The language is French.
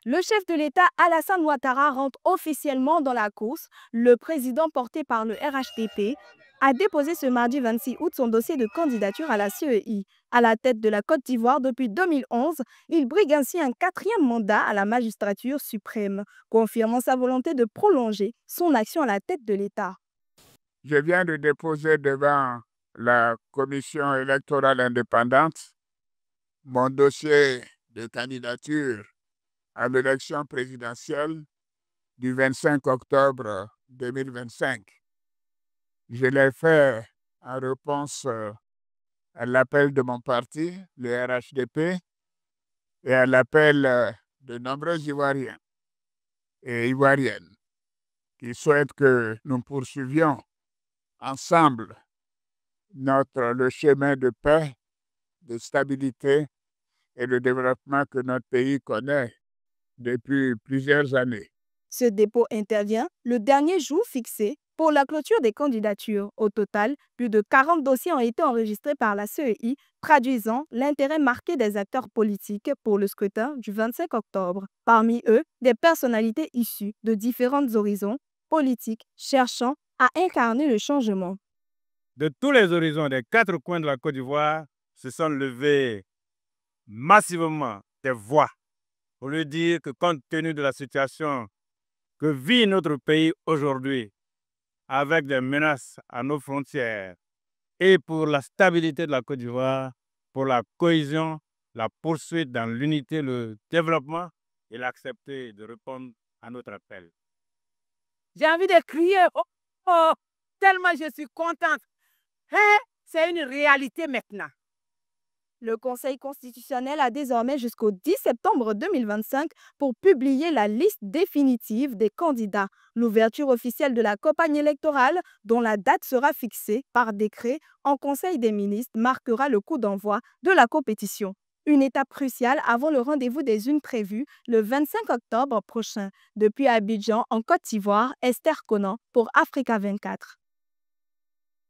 Le chef de l'État Alassane Ouattara rentre officiellement dans la course. Le président porté par le RHDP a déposé ce mardi 26 août son dossier de candidature à la CEI. À la tête de la Côte d'Ivoire depuis 2011, il brigue ainsi un quatrième mandat à la magistrature suprême, confirmant sa volonté de prolonger son action à la tête de l'État. Je viens de déposer devant la Commission électorale indépendante mon dossier de candidature à l'élection présidentielle du 25 octobre 2025. Je l'ai fait en réponse à l'appel de mon parti, le RHDP, et à l'appel de nombreux Ivoiriens et Ivoiriennes qui souhaitent que nous poursuivions ensemble le chemin de paix, de stabilité et de développement que notre pays connaît depuis plusieurs années. Ce dépôt intervient le dernier jour fixé pour la clôture des candidatures. Au total, plus de 40 dossiers ont été enregistrés par la CEI, traduisant l'intérêt marqué des acteurs politiques pour le scrutin du 25 octobre. Parmi eux, des personnalités issues de différents horizons politiques cherchant à incarner le changement. De tous les horizons des 4 coins de la Côte d'Ivoire se sont levées massivement des voix pour lui dire que compte tenu de la situation que vit notre pays aujourd'hui, avec des menaces à nos frontières, et pour la stabilité de la Côte d'Ivoire, pour la cohésion, la poursuite dans l'unité, le développement, il a accepté de répondre à notre appel. J'ai envie de crier, oh, oh, tellement je suis contente. Hein? C'est une réalité maintenant. Le Conseil constitutionnel a désormais jusqu'au 10 septembre 2025 pour publier la liste définitive des candidats. L'ouverture officielle de la campagne électorale, dont la date sera fixée par décret en Conseil des ministres, marquera le coup d'envoi de la compétition. Une étape cruciale avant le rendez-vous des urnes prévu le 25 octobre prochain. Depuis Abidjan, en Côte d'Ivoire, Esther Conan pour Africa 24.